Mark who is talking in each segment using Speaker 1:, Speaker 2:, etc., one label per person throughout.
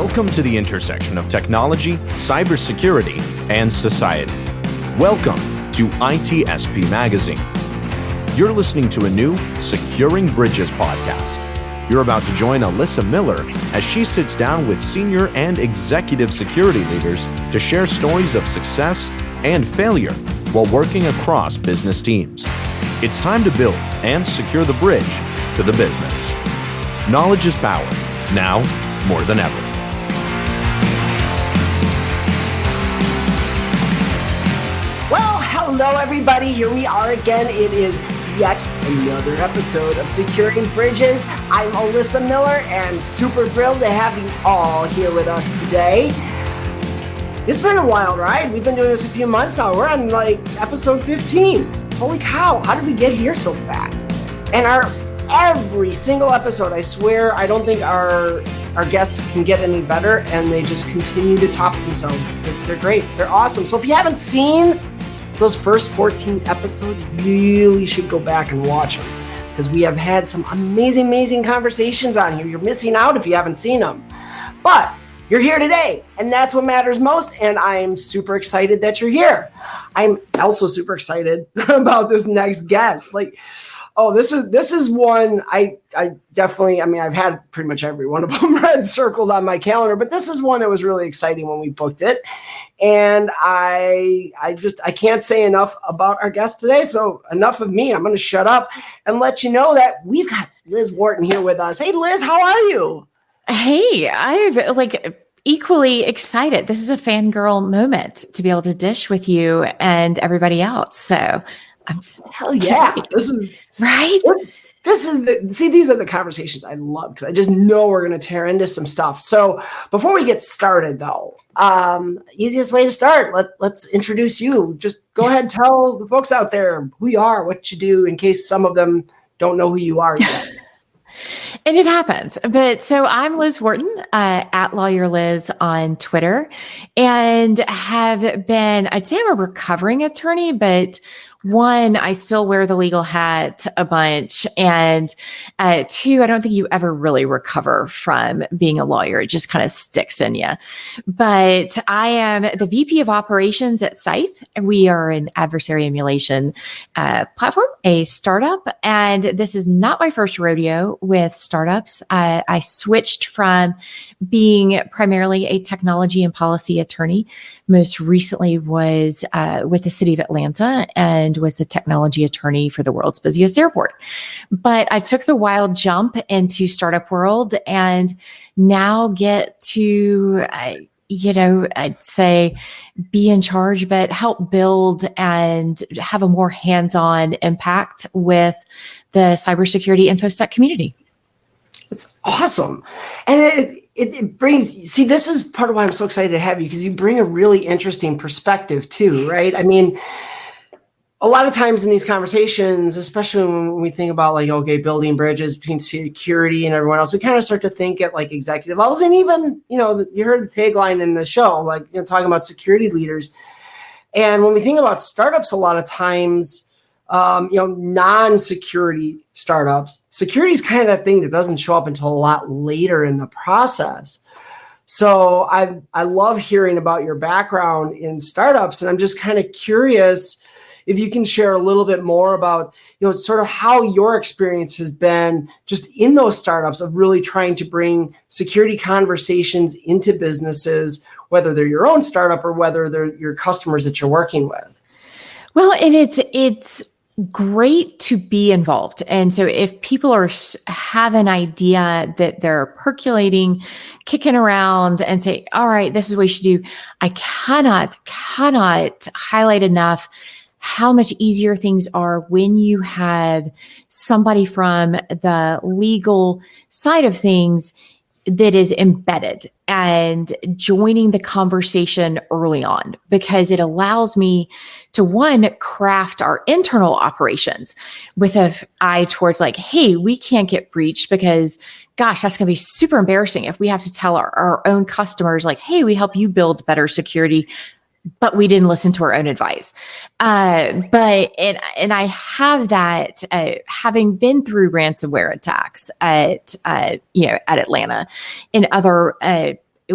Speaker 1: Welcome to the intersection of technology, cybersecurity, and society. Welcome to ITSP Magazine. You're listening to a new Securing Bridges podcast. You're about to join Alyssa Miller as she sits down with senior and executive security leaders to share stories of success and failure while working across business teams. It's time to build and secure the bridge to the business. Knowledge is power, now more than ever.
Speaker 2: Well, hello everybody. Here we are again. It is yet another episode of Securing Bridges. I'm Alyssa Miller and super thrilled to have you all here with us today. It's been a wild ride. We've been doing this a few months now. We're on episode 15. Holy cow, how did we get here so fast? And every single episode, I swear, I don't think our guests can get any better, and they just continue to top themselves. They're great. They're awesome. So if you haven't seen those first 14 episodes, you really should go back and watch them, because we have had some amazing conversations on here. You're missing out if you haven't seen them. But you're here today, and that's what matters most, and I'm super excited that you're here. I'm also super excited about this next guest. This is one I definitely, I've had pretty much every one of them red circled on my calendar, but this is one that was really exciting when we booked it. And I can't say enough about our guest today. So enough of me. I'm going to shut up and let you know that we've got Liz Wharton here with us. Hey, Liz, how are you?
Speaker 3: Hey, I'm equally excited. This is a fangirl moment to be able to dish with you and everybody else. So I'm
Speaker 2: hell yeah.
Speaker 3: This is right.
Speaker 2: These are the conversations I love, because I just know we're going to tear into some stuff. So before we get started though, easiest way to start, let's introduce you. Just go ahead and tell the folks out there who you are, what you do, in case some of them don't know who you are yet.
Speaker 3: And it happens. But so I'm Liz Wharton, at Lawyer Liz on Twitter, and have been, I'd say I'm a recovering attorney, but one, I still wear the legal hat a bunch. And two, I don't think you ever really recover from being a lawyer. It just kind of sticks in you. But I am the VP of operations at Scythe. We are an adversary emulation platform, a startup. And this is not my first rodeo with startups. I switched from being primarily a technology and policy attorney. Most recently was with the city of Atlanta, and was the technology attorney for the world's busiest airport. But I took the wild jump into startup world, and now get to, I'd say be in charge, but help build and have a more hands-on impact with the cybersecurity InfoSec community.
Speaker 2: It's awesome. And it brings, this is part of why I'm so excited to have you, because you bring a really interesting perspective too, right? A lot of times in these conversations, especially when we think about building bridges between security and everyone else, we kind of start to think at executive levels. And even, you heard the tagline in the show, talking about security leaders. And when we think about startups, a lot of times, non-security startups, security is kind of that thing that doesn't show up until a lot later in the process. So I love hearing about your background in startups, and I'm just kind of curious if you can share a little bit more about, sort of how your experience has been just in those startups of really trying to bring security conversations into businesses, whether they're your own startup or whether they're your customers that you're working with.
Speaker 3: Well, and it's great to be involved. And so if people have an idea that they're percolating, kicking around, and say, all right, this is what you should do, I cannot highlight enough how much easier things are when you have somebody from the legal side of things that is embedded and joining the conversation early on, because it allows me to, one, craft our internal operations with an eye towards hey, we can't get breached because, gosh, that's going to be super embarrassing if we have to tell our own customers hey, we help you build better security, but we didn't listen to our own advice. And I have that, having been through ransomware attacks at Atlanta and other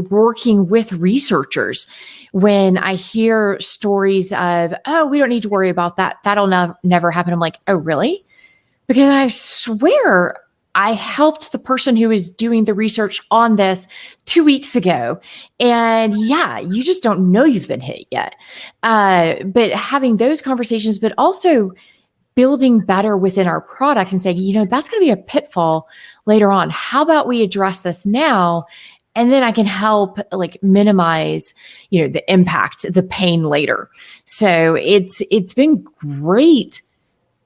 Speaker 3: working with researchers when I hear stories of, oh, we don't need to worry about that. That'll never happen. I'm like, oh, really? Because I swear I helped the person who is doing the research on this 2 weeks ago. And yeah, you just don't know you've been hit yet. But having those conversations, but also building better within our product and saying, that's going to be a pitfall later on. How about we address this now? And then I can help minimize, the impact, the pain later. So it's been great.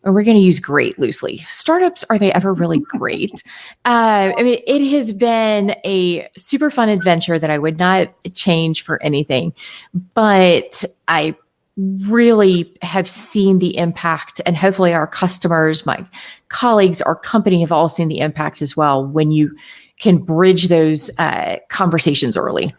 Speaker 3: And we're going to use great loosely. Startups, are they ever really great? It has been a super fun adventure that I would not change for anything, but I really have seen the impact, and hopefully our customers, my colleagues, our company have all seen the impact as well when you can bridge those conversations early.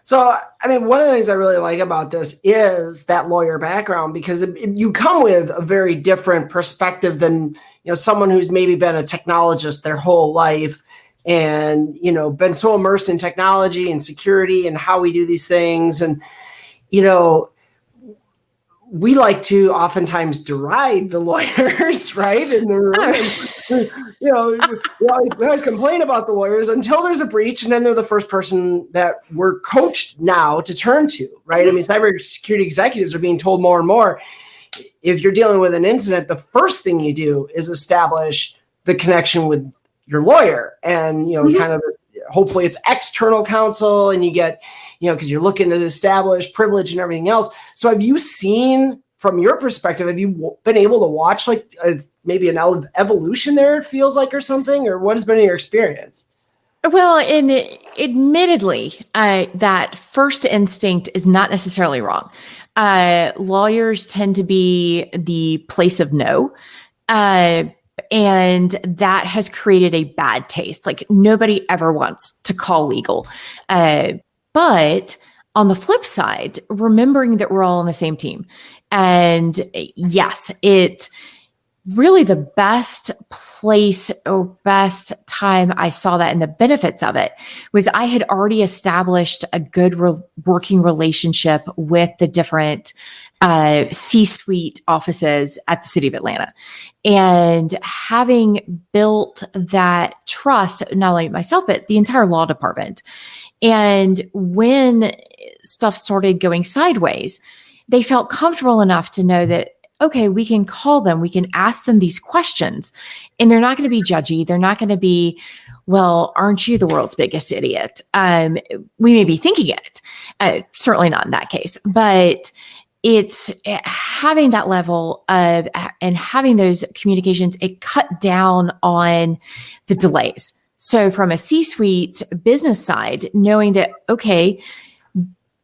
Speaker 2: So, one of the things I really like about this is that lawyer background, because you come with a very different perspective than, someone who's maybe been a technologist their whole life and, been so immersed in technology and security and how we do these things. And, we like to oftentimes deride the lawyers, right? In the room. We always complain about the lawyers until there's a breach, and then they're the first person that we're coached now to turn to, right? Cybersecurity executives are being told more and more, if you're dealing with an incident, the first thing you do is establish the connection with your lawyer, and kind of hopefully it's external counsel, and you get, because you're looking to establish privilege and everything else. So have you seen, from your perspective, have you been able to watch maybe an evolution there, it feels like, or something, or what has been your experience?
Speaker 3: Well, admittedly, that first instinct is not necessarily wrong. Lawyers tend to be the place of no. And that has created a bad taste. Nobody ever wants to call legal. But on the flip side, remembering that we're all on the same team. And yes, it really the best place or best time I saw that and the benefits of it was I had already established a good working relationship with the different C-suite offices at the city of Atlanta. And having built that trust, not only myself, but the entire law department. And when stuff started going sideways, they felt comfortable enough to know that, okay, we can call them, we can ask them these questions, and they're not going to be judgy. They're not going to be, well, aren't you the world's biggest idiot? We may be thinking it, certainly not in that case, but it's having that level of, and having those communications, it cut down on the delays. So from a C-suite business side, knowing that, okay,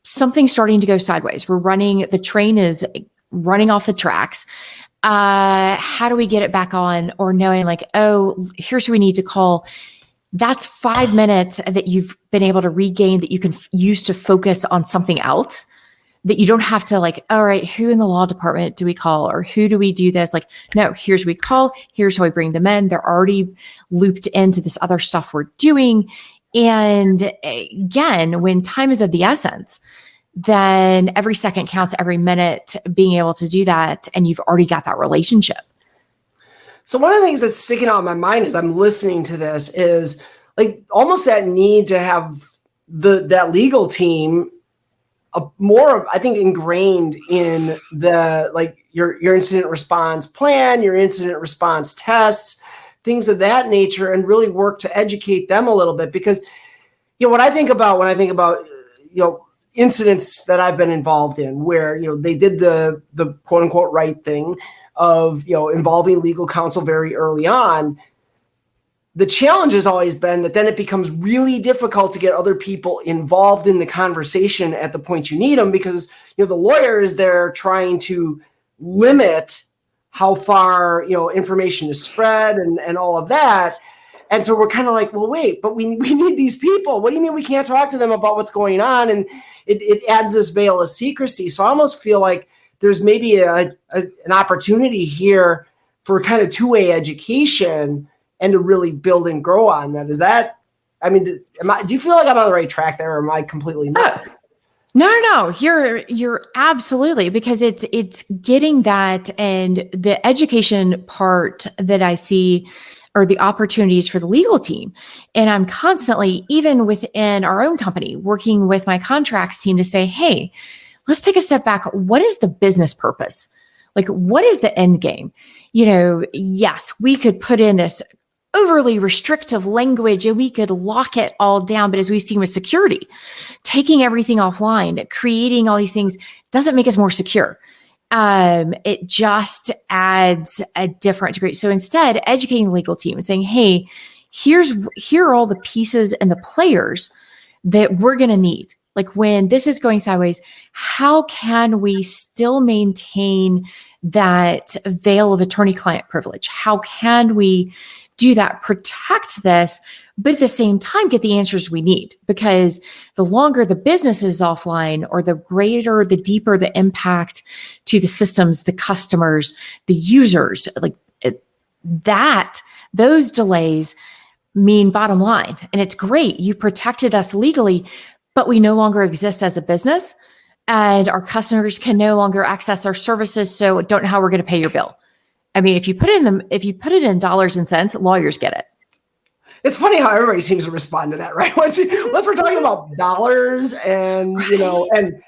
Speaker 3: something's starting to go sideways. The train is running off the tracks. How do we get it back on? Or knowing oh, here's who we need to call. That's 5 minutes that you've been able to regain that you can use to focus on something else, that you don't have to all right, who in the law department do we call, or who do we do this? No, here's who we call. Here's how we bring them in. They're already looped into this other stuff we're doing. And again, when time is of the essence, then every second counts, every minute, being able to do that. And you've already got that relationship.
Speaker 2: So one of the things that's sticking out in my mind as I'm listening to this is almost that need to have that legal team more, I think, ingrained in the your incident response plan, your incident response tests, things of that nature, and really work to educate them a little bit. Because what I think about when I think about incidents that I've been involved in, where they did the quote unquote right thing of involving legal counsel very early on. The challenge has always been that then it becomes really difficult to get other people involved in the conversation at the point you need them, because the lawyer is there trying to limit how far information is spread and all of that. And so we're kind of well, wait, but we need these people. What do you mean we can't talk to them about what's going on? And it adds this veil of secrecy. So I almost feel like there's maybe an opportunity here for kind of two-way education and to really build and grow on that. Is that I mean, do you feel like I'm on the right track there, or am I completely nuts?
Speaker 3: No. You're absolutely, because it's getting that, and the education part that I see are the opportunities for the legal team. And I'm constantly, even within our own company, working with my contracts team to say, hey, let's take a step back. What is the business purpose? Like, what is the end game? Yes, we could put in this overly restrictive language and we could lock it all down. But as we've seen with security, taking everything offline, creating all these things doesn't make us more secure. It just adds a different degree. So instead, educating the legal team and saying, hey, here are all the pieces and the players that we're going to need. Like, when this is going sideways, how can we still maintain that veil of attorney-client privilege? How can we do that, protect this, but at the same time get the answers we need? Because the longer the business is offline, or the greater, the deeper the impact to the systems, the customers, the users, those delays mean bottom line. And it's great. You protected us legally, but we no longer exist as a business, and our customers can no longer access our services. So don't know how we're going to pay your bill. I mean, if you put it in dollars and cents, lawyers get it.
Speaker 2: It's funny how everybody seems to respond to that, right? Once we're talking about dollars and,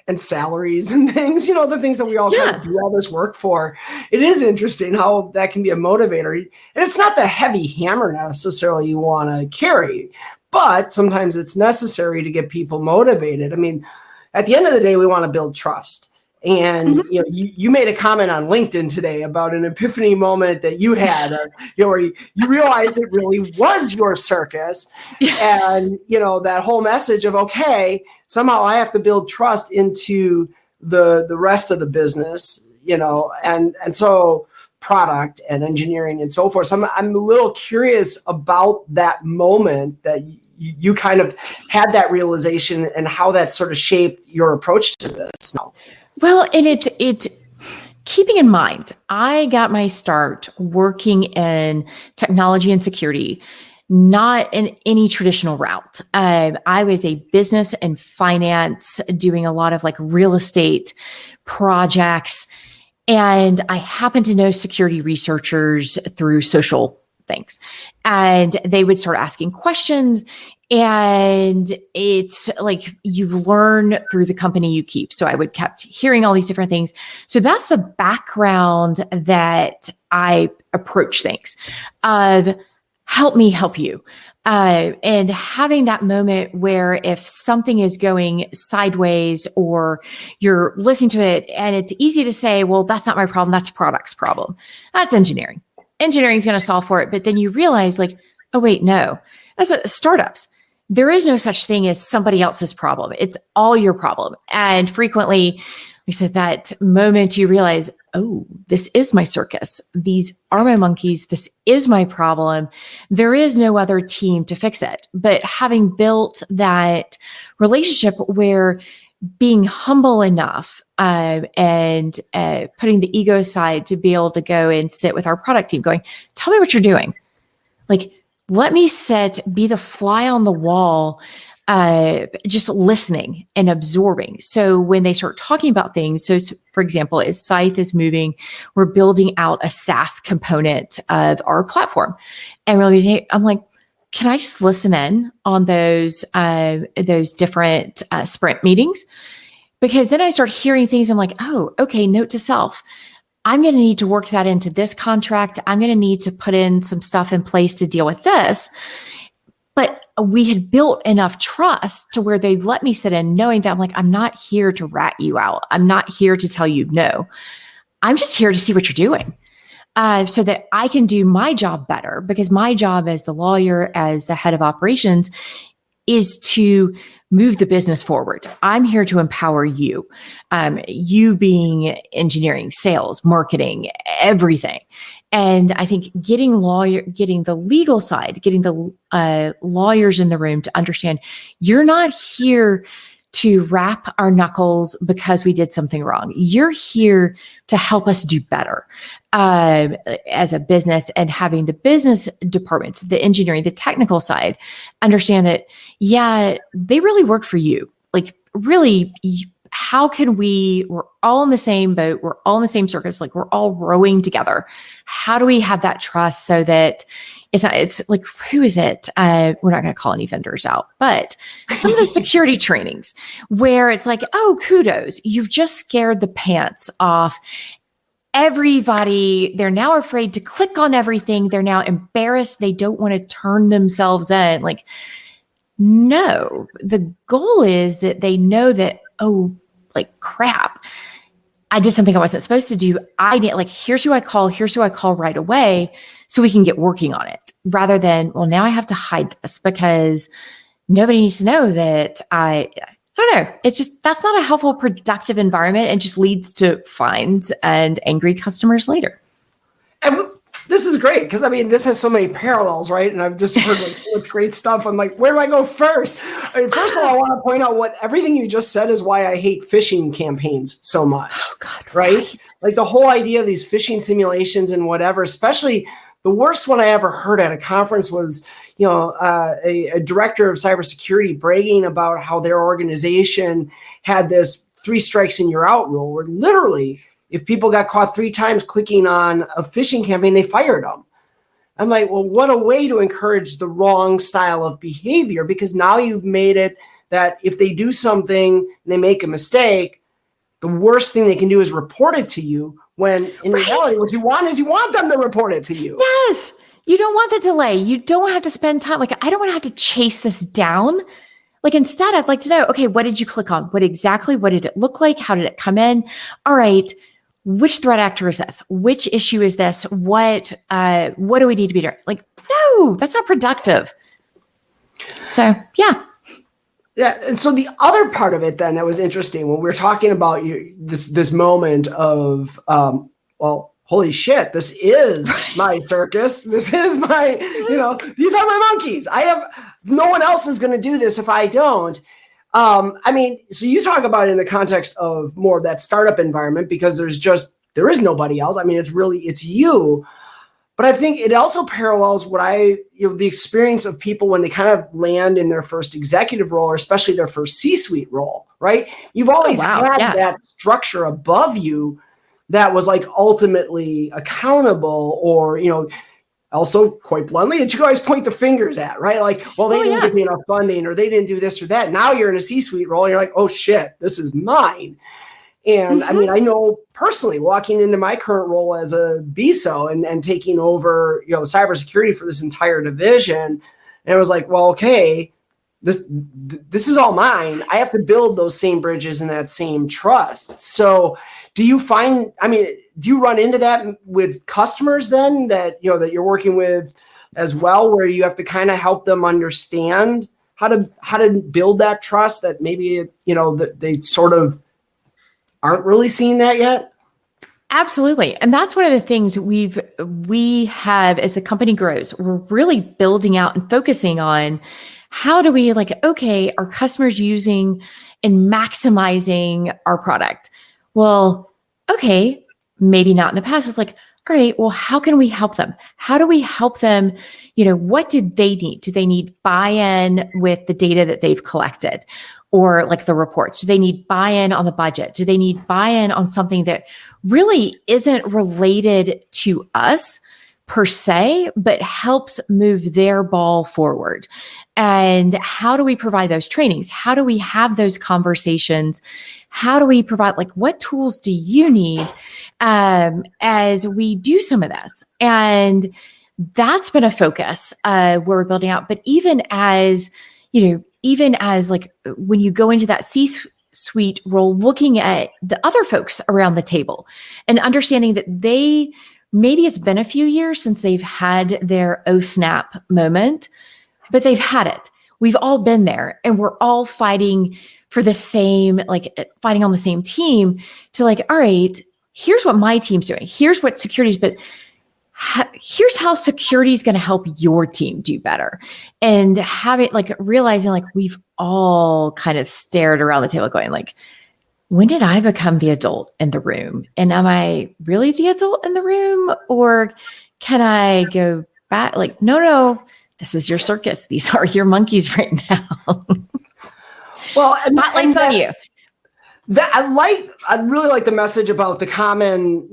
Speaker 2: and salaries and things, the things that we all kind of do all this work for, it is interesting how that can be a motivator. And it's not the heavy hammer necessarily you want to carry, but sometimes it's necessary to get people motivated. I mean, at the end of the day, we want to build trust. And you made a comment on LinkedIn today about an epiphany moment that you had, where you realized it really was your circus, and that whole message of, okay, somehow I have to build trust into the rest of the business, and so product and engineering and so forth. So I'm a little curious about that moment that you kind of had that realization, and how that sort of shaped your approach to this now.
Speaker 3: Well, and it's keeping in mind, I got my start working in technology and security, not in any traditional route. I was a business and finance, doing a lot of like real estate projects. And I happen to know security researchers through social things. And they would start asking questions. And it's like you learn through the company you keep. So I would kept hearing all these different things. So that's the background that I approach things of help me help you. And having that moment where if something is going sideways, or you're listening to it and it's easy to say, well, that's not my problem. That's product's problem. That's engineering. Engineering is going to solve for it. But then you realize like, oh, wait, no, that's startups. There is no such thing as somebody else's problem. It's all your problem. And frequently, we said that moment you realize, oh, this is my circus. These are my monkeys. This is my problem. There is no other team to fix it. But having built that relationship where being humble enough and putting the ego aside to be able to go and sit with our product team going, tell me what you're doing. Like, let me be the fly on the wall, just listening and absorbing. So when they start talking about things, so for example, as Scythe is moving, we're building out a SaaS component of our platform. And really, I'm like, can I just listen in on those different sprint meetings? Because then I start hearing things. I'm like, oh, okay, note to self. I'm going to need to work that into this contract. I'm going to need to put in some stuff in place to deal with this. But we had built enough trust to where they let me sit in knowing that I'm like, I'm not here to rat you out. I'm not here to tell you no. I'm just here to see what you're doing so that I can do my job better, because my job as the lawyer, as the head of operations, is to move the business forward. I'm here to empower you, you being engineering, sales, marketing, everything. And I think getting the legal side, getting the lawyers in the room to understand you're not here to wrap our knuckles because we did something wrong. You're here to help us do better as a business, and having the business departments, the engineering, the technical side, understand that, yeah, they really work for you. Like, really, how can we're all in the same boat, we're all in the same circus, like we're all rowing together. How do we have that trust so that it's like, who is it? We're not going to call any vendors out, but some of the security trainings where it's like, oh, kudos, you've just scared the pants off everybody. They're now afraid to click on everything. They're now embarrassed. They don't want to turn themselves in. Like, no, the goal is that they know that, oh, like crap, I did something I wasn't supposed to do. I need, like, here's who I call right away so we can get working on it, rather than, well, now I have to hide this because nobody needs to know that I don't know. It's just, that's not a helpful, productive environment, and just leads to fines and angry customers later.
Speaker 2: And this is great because, I mean, this has so many parallels, right? And I've just heard like great stuff. I'm like, where do I go first? I mean, first of all, I want to point out what everything you just said is why I hate phishing campaigns so much. Oh, God, right? Like the whole idea of these phishing simulations and whatever, especially the worst one I ever heard at a conference was, a director of cybersecurity bragging about how their organization had this 3 strikes and you're out rule, where literally, if people got caught 3 times clicking on a phishing campaign, they fired them. I'm like, well, what a way to encourage the wrong style of behavior, because now you've made it that if they do something and they make a mistake, the worst thing they can do is report it to you, when in reality, what you want is you want them to report it to you.
Speaker 3: Yes. You don't want the delay. You don't have to spend time. Like, I don't want to have to chase this down. Like, instead, I'd like to know, okay, what did you click on? What did it look like? How did it come in? All right. Which threat actor is this? Which issue is this? What do we need to be doing? Like, no, that's not productive. So, yeah.
Speaker 2: Yeah, and so the other part of it then that was interesting when we were talking about this moment of, well, holy shit, this is my circus. This is my, these are my monkeys. No one else is going to do this if I don't. I mean, so you talk about it in the context of more of that startup environment, because there is nobody else. I mean, it's you. But I think it also parallels what the experience of people when they kind of land in their first executive role, or especially their first C-suite role, right? You've always had that structure above you that was like ultimately accountable, or, also quite bluntly, that you can always point the fingers at, right? Like, well, they didn't give me enough funding, or they didn't do this or that. Now you're in a C-suite role and you're like, oh shit, this is mine. And I mean, I know personally walking into my current role as a BISO and taking over, cybersecurity for this entire division. And it was like, well, okay, this is all mine. I have to build those same bridges and that same trust. So do you run into that with customers then that you're working with as well, where you have to kind of help them understand how to build that trust that maybe, that they sort of aren't really seeing that yet?
Speaker 3: Absolutely. And that's one of the things we have as the company grows. We're really building out and focusing on how do we okay, are customers using and maximizing our product? Well, okay, maybe not in the past. It's like, all right, well, how can we help them? How do we help them? What did they need? Do they need buy-in with the data that they've collected? Or like the reports? Do they need buy-in on the budget? Do they need buy-in on something that really isn't related to us per se, but helps move their ball forward? And how do we provide those trainings? How do we have those conversations? How do we provide, what tools do you need as we do some of this? And that's been a focus where we're building out. But even as when you go into that C-suite role, looking at the other folks around the table and understanding that maybe it's been a few years since they've had their oh snap moment, but they've had it. We've all been there, and we're all fighting for the same, fighting on the same team to all right, here's what my team's doing. Here's what security's, but here's how security is going to help your team do better. And realizing like we've all kind of stared around the table going like, when did I become the adult in the room? And am I really the adult in the room? Or can I go back? Like, no, this is your circus. These are your monkeys right now.
Speaker 2: Well,
Speaker 3: spotlight's on you.
Speaker 2: I really like the message about the common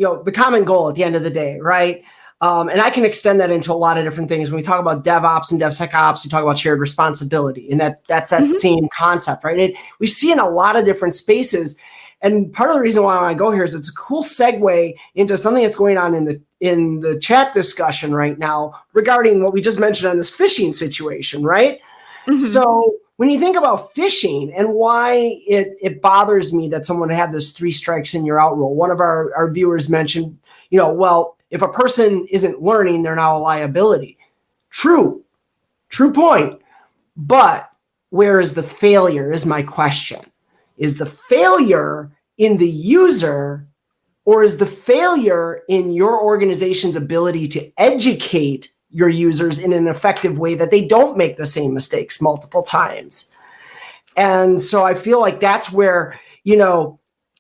Speaker 2: goal at the end of the day, right? And I can extend that into a lot of different things. When we talk about DevOps and DevSecOps, we talk about shared responsibility, and that's that same concept, right? We see in a lot of different spaces. And part of the reason why I go here is it's a cool segue into something that's going on in the chat discussion right now regarding what we just mentioned on this phishing situation, right? Mm-hmm. So when you think about phishing and why it bothers me that someone would have this 3 strikes and you're out rule, one of our viewers mentioned, if a person isn't learning, they're now a liability. True point. But where is the failure is my question. Is the failure in the user, or is the failure in your organization's ability to educate your users in an effective way that they don't make the same mistakes multiple times? And so I feel like that's where,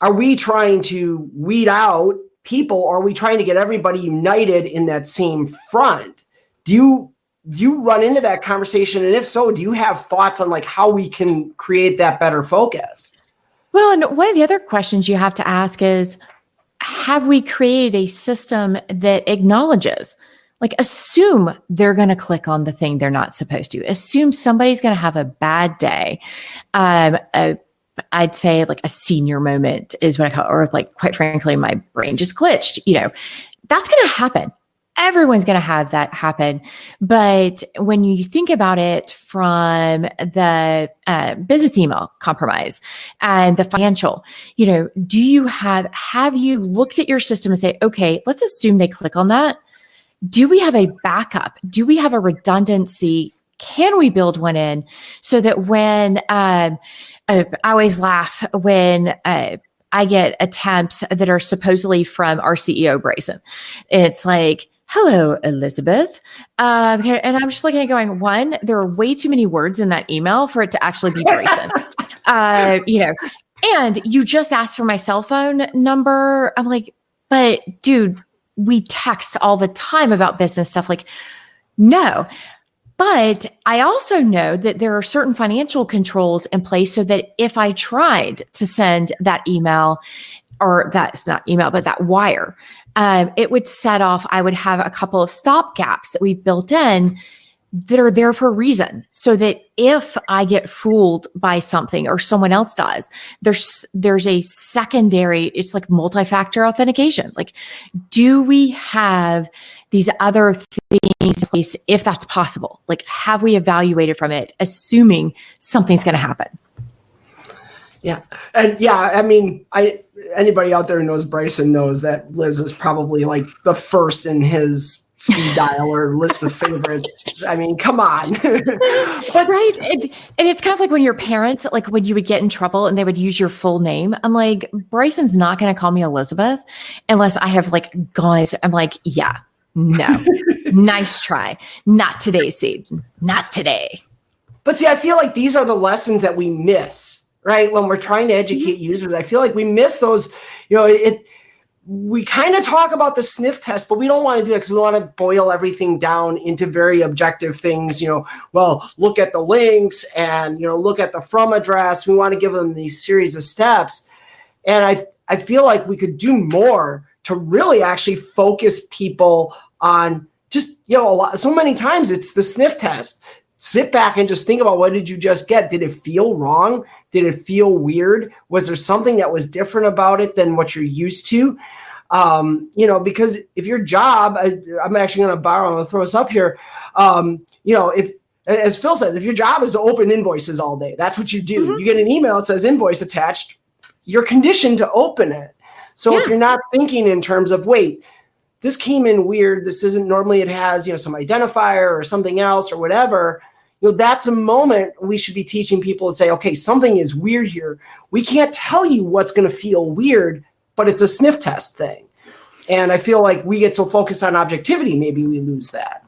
Speaker 2: are we trying to weed out people, or are we trying to get everybody united in that same front? Do you run into that conversation? And if so, do you have thoughts on like how we can create that better focus?
Speaker 3: Well, and one of the other questions you have to ask is, have we created a system that acknowledges, like, assume they're going to click on the thing they're not supposed to, assume somebody's going to have a bad day. I'd say like a senior moment is what I call it, or like, quite frankly, my brain just glitched. That's going to happen. Everyone's going to have that happen. But when you think about it from the business email compromise and the financial, have you looked at your system and say, okay, let's assume they click on that. Do we have a backup? Do we have a redundancy? Can we build one in so that when I always laugh when I get attempts that are supposedly from our CEO, Bryson. It's like, hello, Elizabeth. And I'm just looking at going, one, there are way too many words in that email for it to actually be Bryson. And you just asked for my cell phone number. I'm like, but dude, we text all the time about business stuff. Like, no. But I also know that there are certain financial controls in place so that if I tried to send that email, or that's not email, but that wire, it would set off, I would have a couple of stop gaps that we've built in that are there for a reason. So that if I get fooled by something or someone else does, there's a secondary, it's like multi-factor authentication. Like, do we have these other things in place if that's possible? Like, have we evaluated from it, assuming something's going to happen?
Speaker 2: Yeah. And I mean, anybody out there who knows Bryson knows that Liz is probably like the first in his speed dial or list of favorites. I mean, come on.
Speaker 3: But right. And it's kind of like when your parents, like when you would get in trouble and they would use your full name. I'm like, Bryson's not going to call me Elizabeth unless I have like gone. I'm like, yeah, no, nice try. Not today, Seed. Not today.
Speaker 2: But see, I feel like these are the lessons that we miss, right? When we're trying to educate users, I feel like we miss those, we kind of talk about the sniff test, but we don't want to do it because we want to boil everything down into very objective things. Well, look at the links and, look at the from address. We want to give them these series of steps. And I feel like we could do more to really actually focus people on just, so many times it's the sniff test. Sit back and just think about, what did you just get? Did it feel wrong? Did it feel weird? Was there something that was different about it than what you're used to? Because if your job, I'm actually going to throw us up here. If, as Phil says, if your job is to open invoices all day, that's what you do. Mm-hmm. You get an email that says invoice attached, you're conditioned to open it. So if you're not thinking in terms of, wait, this came in weird, this isn't normally, it has, some identifier or something else or whatever, that's a moment we should be teaching people to say, okay, something is weird here. We can't tell you what's going to feel weird, but it's a sniff test thing. And I feel like we get so focused on objectivity, maybe we lose that.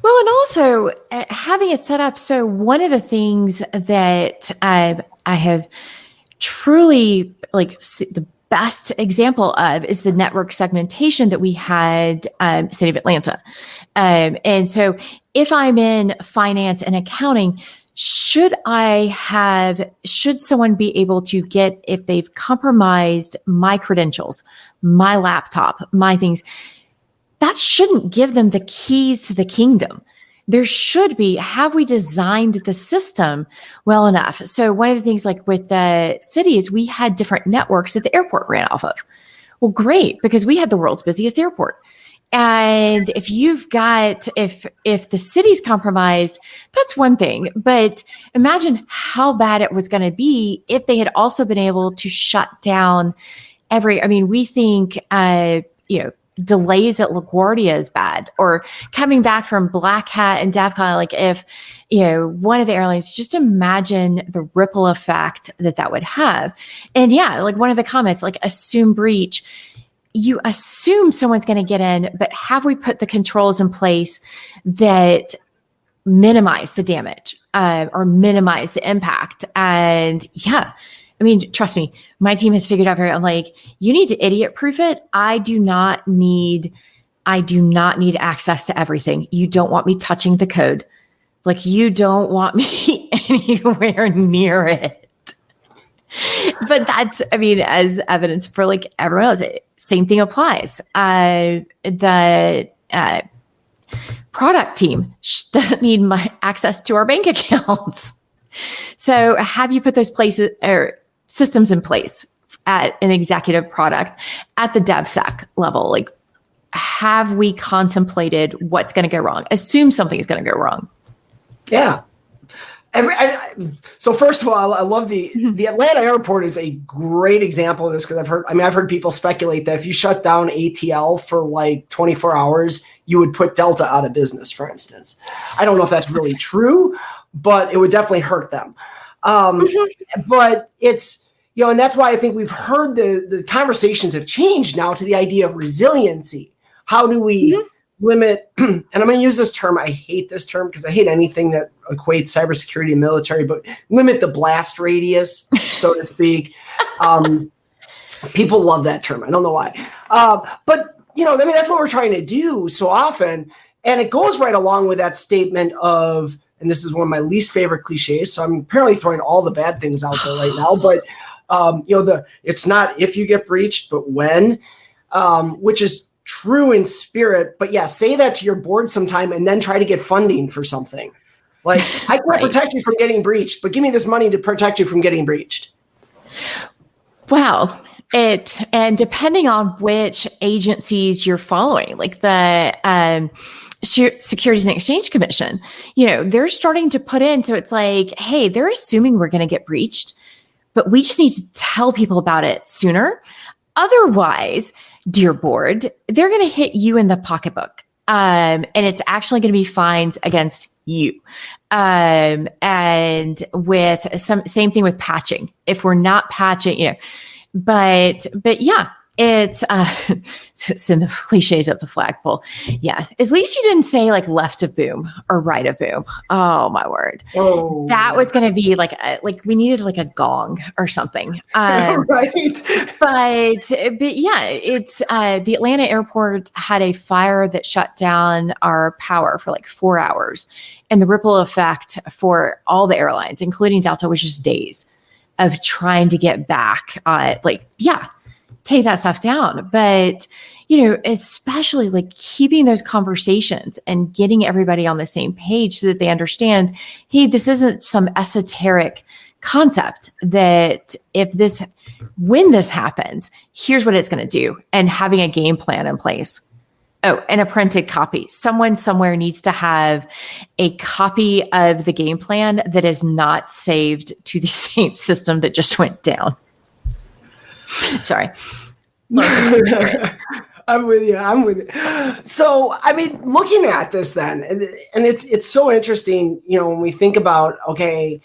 Speaker 3: Well, and also having it set up. So one of the things that I have truly the best example of is the network segmentation that we had City of Atlanta. And so if I'm in finance and accounting, should someone be able to get, if they've compromised my credentials, my laptop, my things, that shouldn't give them the keys to the kingdom. There should be, have we designed the system well enough? So one of the things like with the city is we had different networks that the airport ran off of. Well, great, because we had the world's busiest airport. And if the city's compromised, that's one thing. But imagine how bad it was going to be if they had also been able to shut down we think, delays at LaGuardia is bad, or coming back from Black Hat and DAFCON, like if, one of the airlines, just imagine the ripple effect that would have. And yeah, like one of the comments, like assume breach, you assume someone's going to get in, but have we put the controls in place that minimize the damage or minimize the impact? And yeah, trust me, my team has figured out I'm like, you need to idiot proof it. I do not need access to everything. You don't want me touching the code. Like you don't want me anywhere near it. But that's, as evidence for like everyone else, same thing applies. The product team doesn't need my access to our bank accounts. So have you put those places or systems in place at an executive product at the DevSec level? Like, have we contemplated what's going to go wrong? Assume something is going to go wrong.
Speaker 2: Yeah. So first of all, I love the Atlanta airport is a great example of this because I've heard people speculate that if you shut down ATL for like 24 hours, you would put Delta out of business, for instance. I don't know if that's really true, but it would definitely hurt them. But it's, and that's why I think we've heard the conversations have changed now to the idea of resiliency. How do we limit, and I'm going to use this term, I hate this term because I hate anything that equates cybersecurity and military, but limit the blast radius, so to speak. People love that term. I don't know why. But, that's what we're trying to do so often. And it goes right along with that statement of, and this is one of my least favorite cliches, so I'm apparently throwing all the bad things out there right now, but, it's not if you get breached, but when, which is true in spirit. But yeah, say that to your board sometime and then try to get funding for something. Like, I can't protect you from getting breached, but give me this money to protect you from getting breached.
Speaker 3: Wow. And depending on which agencies you're following, like the Securities and Exchange Commission, they're starting to put in. So it's like, hey, they're assuming we're going to get breached, but we just need to tell people about it sooner. Otherwise, dear board, they're going to hit you in the pocketbook. And it's actually going to be fines against you. And with same thing with patching. If we're not patching, but yeah, it's in the cliches of the flagpole. Yeah. At least you didn't say like left of boom or right of boom. Oh my word. Oh, that was going to be like we needed like a gong or something.
Speaker 2: Right.
Speaker 3: But yeah, it's the Atlanta airport had a fire that shut down our power for like 4 hours, and the ripple effect for all the airlines, including Delta, was just days of trying to get back. Take that stuff down. But, especially like keeping those conversations and getting everybody on the same page so that they understand, hey, this isn't some esoteric concept that when this happens, here's what it's going to do, and having a game plan in place. Oh, and a printed copy. Someone somewhere needs to have a copy of the game plan that is not saved to the same system that just went down. Sorry.
Speaker 2: I'm with you. So, looking at this then, and it's so interesting, when we think about, okay,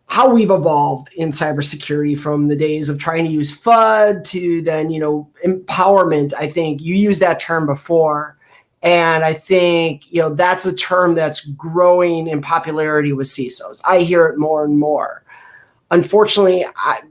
Speaker 2: how we've evolved in cybersecurity from the days of trying to use FUD to then, empowerment. I think you used that term before. And I think, that's a term that's growing in popularity with CISOs. I hear it more and more. Unfortunately, I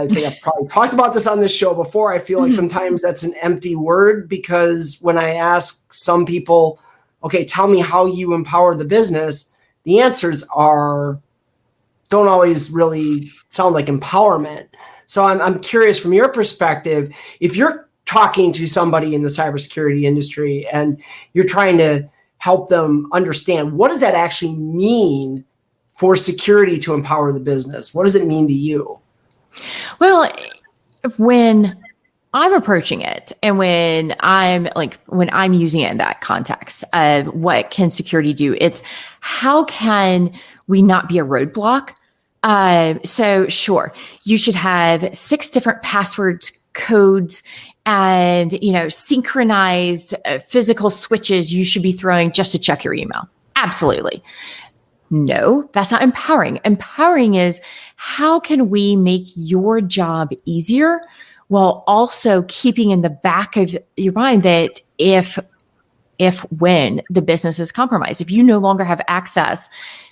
Speaker 2: think I've probably talked about this on this show before. I feel like sometimes that's an empty word, because when I ask some people, okay, tell me how you empower the business, the answers don't always really sound like empowerment. So I'm curious from your perspective, if you're talking to somebody in the cybersecurity industry and you're trying to help them understand, what does that actually mean for security to empower the business? What does it mean to you?
Speaker 3: Well, when I'm approaching it and when I'm using it in that context of what can security do, it's how can we not be a roadblock? So sure, you should have 6 different passwords, codes, and, synchronized physical switches you should be throwing just to check your email. Absolutely. No, that's not empowering. Empowering is, how can we make your job easier while also keeping in the back of your mind that when the business is compromised, if you no longer have access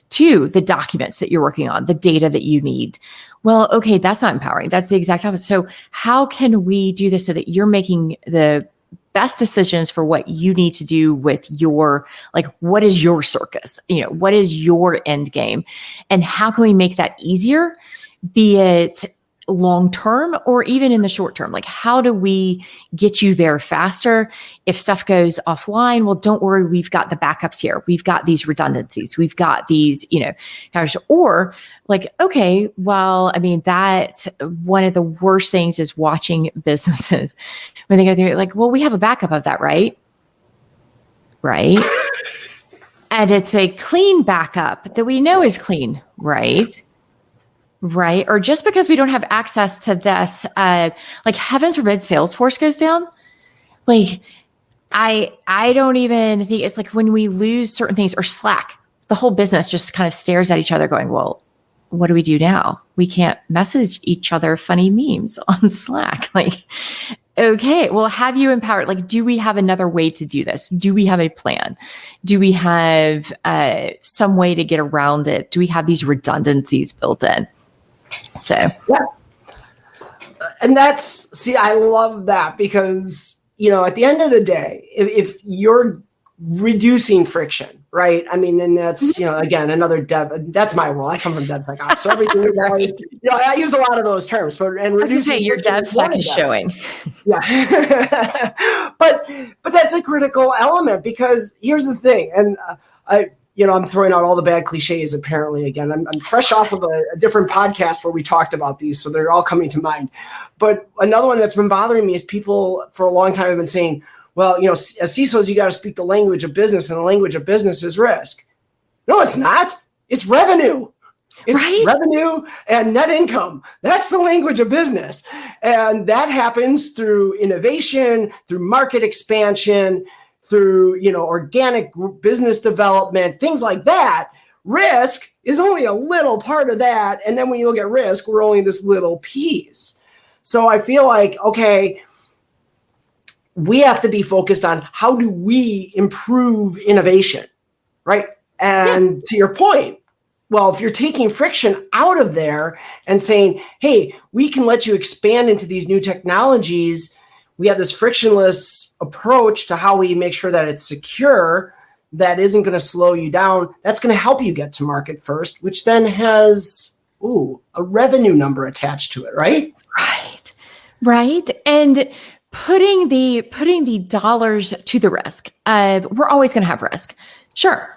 Speaker 3: to the documents that you're working on, the data that you need, well, okay, that's not empowering. That's the exact opposite. So how can we do this so that you're making the best decisions for what you need to do with your, what is your circus? What is your end game? And how can we make that easier, be it long-term or even in the short term? How do we get you there faster? If stuff goes offline, well, don't worry, we've got the backups here. We've got these redundancies. We've got these, or okay, well, that one of the worst things is watching businesses when they go there, well, we have a backup of that, right? Right. And it's a clean backup that we know is clean, right? Right. Or just because we don't have access to this, heavens forbid Salesforce goes down. I don't even think it's when we lose certain things, or Slack, the whole business just kind of stares at each other going, well, what do we do now? We can't message each other funny memes on Slack. Okay, well, have you empowered? Do we have another way to do this? Do we have a plan? Do we have some way to get around it? Do we have these redundancies built in? So,
Speaker 2: yeah. And I love that, because, at the end of the day, if you're reducing friction, right? Then that's, again, another dev, that's my role. I come from DevSecOps. So everything you guys, I use a lot of those terms, but, and
Speaker 3: I was going to say your DevSec is showing.
Speaker 2: Yeah. but that's a critical element, because here's the thing. And I'm throwing out all the bad cliches, apparently, again. I'm fresh off of a different podcast where we talked about these, so they're all coming to mind. But another one that's been bothering me is people for a long time have been saying, well, as CISOs, you got to speak the language of business, and the language of business is risk. No, it's not. It's revenue. It's
Speaker 3: right?
Speaker 2: Revenue and net income. That's the language of business. And that happens through innovation, through market expansion, through, organic business development, things like that. Risk is only a little part of that. And then when you look at risk, we're only this little piece. So I feel like, okay, we have to be focused on how do we improve innovation, right? And to your point, well, if you're taking friction out of there and saying, hey, we can let you expand into these new technologies, we have this frictionless approach to how we make sure that it's secure, that isn't going to slow you down. That's going to help you get to market first, which then has a revenue number attached to it, right?
Speaker 3: Right. And putting the dollars to the risk. We're always going to have risk. Sure.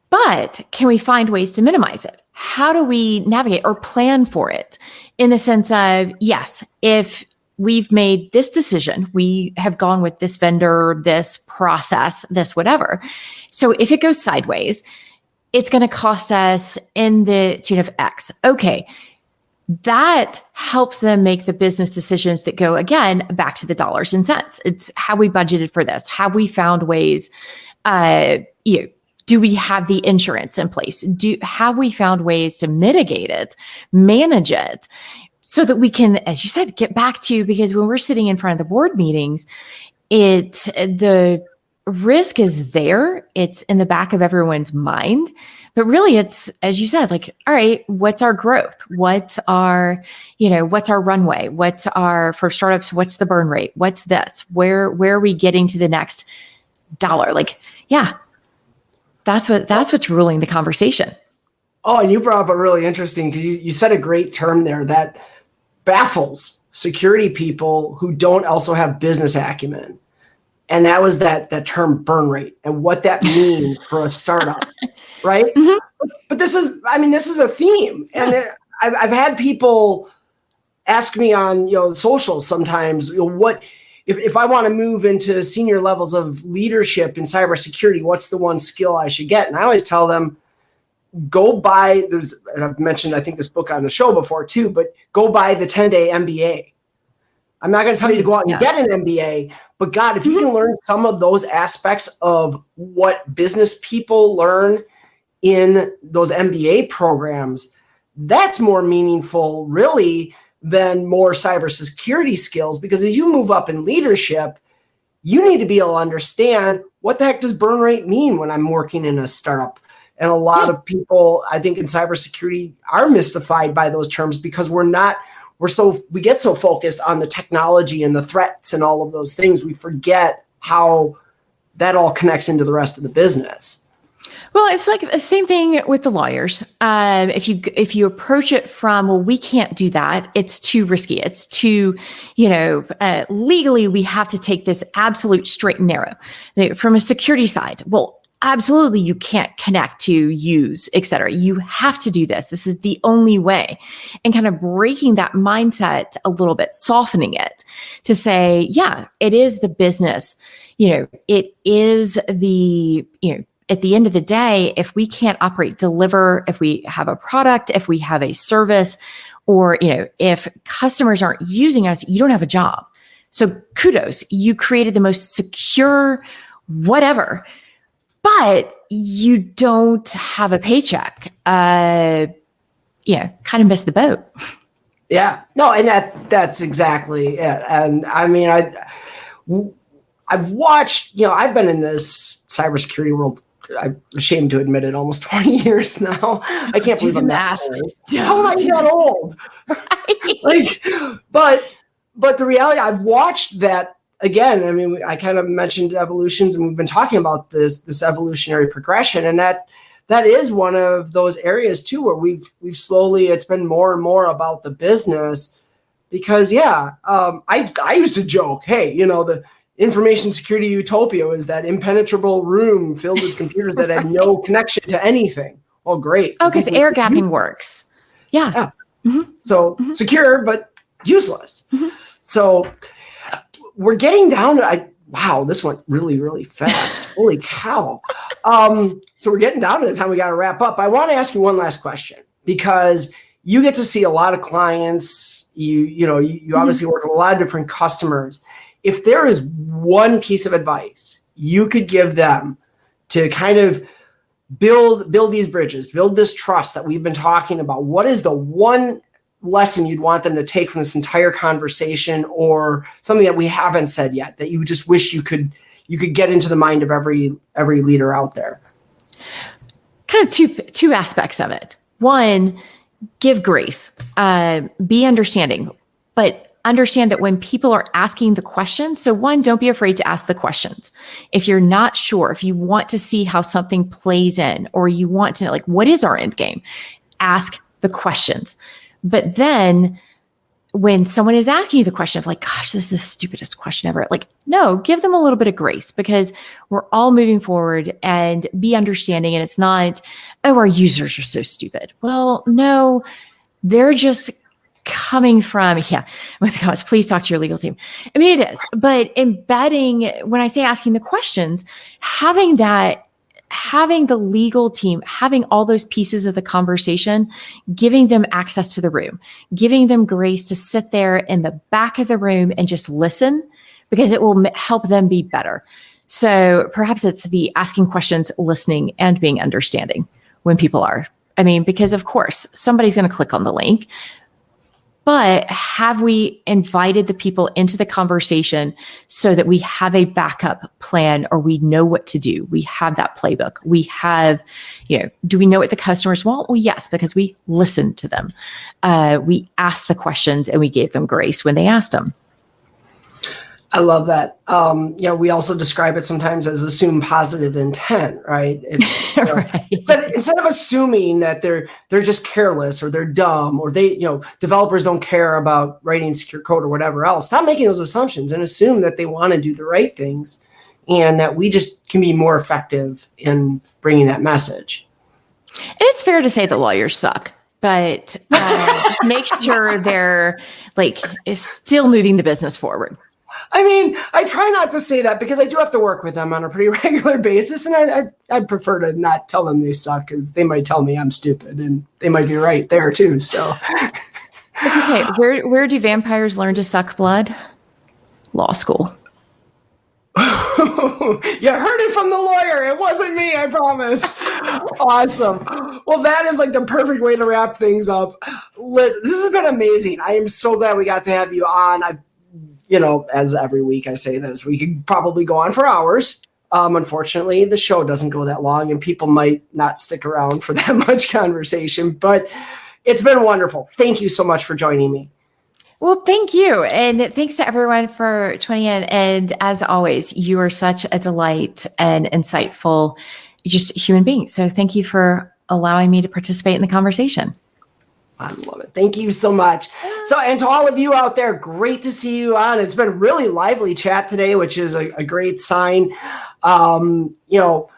Speaker 3: But can we find ways to minimize it? How do we navigate or plan for it? In the sense of, yes, if we've made this decision, we have gone with this vendor, this process, this whatever. So if it goes sideways, it's going to cost us in the tune of X. Okay. That helps them make the business decisions that go, again, back to the dollars and cents. It's how we budgeted for this. Have we found ways, Do we have the insurance in place? Have we found ways to mitigate it, manage it, so that we can, as you said, get back to, because when we're sitting in front of the board meetings, the risk is there. It's in the back of everyone's mind. But really, it's, as you said, like, all right, what's our growth? What's our runway? For startups, what's the burn rate? What's this? Where are we getting to the next dollar? Like, yeah, that's what's ruling the conversation.
Speaker 2: Oh, and you brought up a really interesting, because you said a great term there that baffles security people who don't also have business acumen. And that was that term burn rate and what that means for a startup, right? Mm-hmm. But this is a theme. And I've had people ask me on socials sometimes, what if I want to move into senior levels of leadership in cybersecurity, what's the one skill I should get? And I always tell them, go buy, and I've mentioned, I think, this book on the show before too, but go buy the 10-day MBA. I'm not going to tell you to go out and get an MBA, but God, if you can learn some of those aspects of what business people learn in those MBA programs, that's more meaningful really than more cybersecurity skills. Because as you move up in leadership, you need to be able to understand, what the heck does burn rate mean when I'm working in a startup? And a lot of people, I think, in cybersecurity are mystified by those terms, because we get so focused on the technology and the threats and all of those things, we forget how that all connects into the rest of the business.
Speaker 3: Well, it's like the same thing with the lawyers. If you approach it from, well, we can't do that, it's too risky, it's too, legally we have to take this absolute straight and narrow. From a security side, well, absolutely, you can't connect to, use, et cetera. You have to do this. This is the only way. And kind of breaking that mindset a little bit, softening it to say, yeah, it is the business. It is the, at the end of the day, if we can't deliver, if we have a product, if we have a service, or, if customers aren't using us, you don't have a job. So kudos, you created the most secure whatever, but you don't have a paycheck. Kind of missed the boat.
Speaker 2: Yeah, no, and that's exactly it. And I mean, I've watched, I've been in this cybersecurity world, I'm ashamed to admit it, almost 20 years now. I can't believe I'm that old. How am I that old? But the reality, I've watched that. Again, I mean, I kind of mentioned evolutions, and we've been talking about this evolutionary progression, and that is one of those areas too where we've slowly, it's been more and more about the business, because I used to joke, hey, the information security utopia is that impenetrable room filled with computers that had no connection to anything. Oh, great!
Speaker 3: Oh, because air gapping works. Yeah.
Speaker 2: Mm-hmm. So secure but useless. Mm-hmm. So we're getting down to, wow, this went really, really fast. Holy cow. So we're getting down to the time we got to wrap up. I want to ask you one last question, because you get to see a lot of clients. You obviously work with a lot of different customers. If there is one piece of advice you could give them to kind of build these bridges, build this trust that we've been talking about, what is the one lesson you'd want them to take from this entire conversation, or something that we haven't said yet that you just wish you could get into the mind of every leader out there?
Speaker 3: Kind of two aspects of it. One, give grace, be understanding, but understand that when people are asking the questions, so one, don't be afraid to ask the questions. If you're not sure, if you want to see how something plays in, or you want to know, like, what is our end game, ask the questions. But then when someone is asking you the question of like, gosh, this is the stupidest question ever, like, no, give them a little bit of grace, because we're all moving forward, and be understanding. And it's not, oh, our users are so stupid. Well, no, they're just coming from, with the comments, please talk to your legal team. I mean, it is, but embedding, when I say asking the questions, having the legal team, having all those pieces of the conversation, giving them access to the room, giving them grace to sit there in the back of the room and just listen, because it will help them be better. So perhaps it's the asking questions, listening, and being understanding when people are. I mean, because of course, somebody's going to click on the link. But have we invited the people into the conversation so that we have a backup plan, or we know what to do? We have that playbook. We have, do we know what the customers want? Well, yes, because we listened to them. We asked the questions and we gave them grace when they asked them.
Speaker 2: I love that. We also describe it sometimes as assume positive intent, right?
Speaker 3: Right.
Speaker 2: Instead of assuming that they're just careless or they're dumb or they, developers don't care about writing secure code or whatever else, stop making those assumptions and assume that they want to do the right things and that we just can be more effective in bringing that message.
Speaker 3: And it's fair to say that lawyers suck, but just make sure they're still moving the business forward.
Speaker 2: I mean, I try not to say that because I do have to work with them on a pretty regular basis. And I'd prefer to not tell them they suck because they might tell me I'm stupid and they might be right there too. So
Speaker 3: as you say, where do vampires learn to suck blood? Law school.
Speaker 2: You heard it from the lawyer. It wasn't me, I promise. Awesome. Well, that is the perfect way to wrap things up. Liz, this has been amazing. I am so glad we got to have you on. As every week I say this, we could probably go on for hours. Unfortunately, the show doesn't go that long and people might not stick around for that much conversation, but it's been wonderful. Thank you so much for joining me.
Speaker 3: Well, thank you. And thanks to everyone for tuning in. And as always, you are such a delight and insightful, just human being. So thank you for allowing me to participate in the conversation.
Speaker 2: I love it. Thank you so much. So, and to all of you out there, great to see you on. It's been really lively chat today, which is a great sign. We'll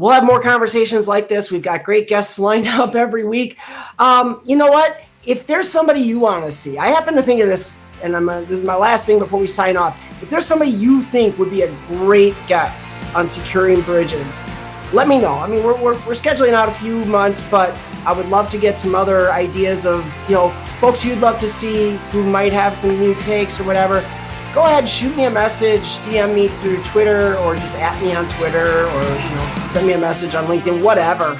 Speaker 2: have more conversations like this. We've got great guests lined up every week. You know what? If there's somebody you want to see, I happen to think of this, and this is my last thing before we sign off. If there's somebody you think would be a great guest on Securing Bridges, let me know. I mean, we're scheduling out a few months, but I would love to get some other ideas of, folks you'd love to see who might have some new takes or whatever. Go ahead, shoot me a message, DM me through Twitter or just at me on Twitter or, send me a message on LinkedIn, whatever.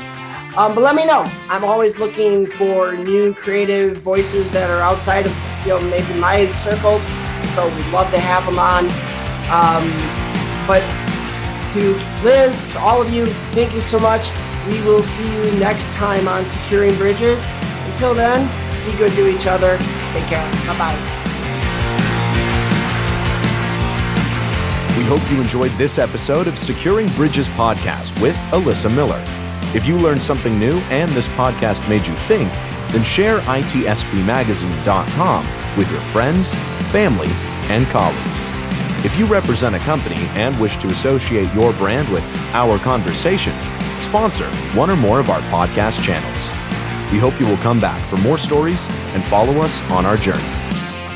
Speaker 2: But let me know. I'm always looking for new creative voices that are outside of, maybe my circles. So we'd love to have them on. But to Liz, to all of you, thank you so much. We will see you next time on Securing Bridges. Until then, be good to each other. Take care. Bye-bye.
Speaker 1: We hope you enjoyed this episode of Securing Bridges podcast with Alyssa Miller. If you learned something new and this podcast made you think, then share itspmagazine.com with your friends, family, and colleagues. If you represent a company and wish to associate your brand with our conversations, sponsor one or more of our podcast channels. We hope you will come back for more stories and follow us on our journey.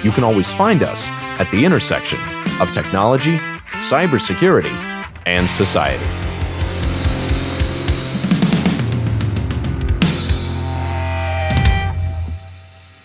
Speaker 1: You can always find us at the intersection of technology, cybersecurity, and society.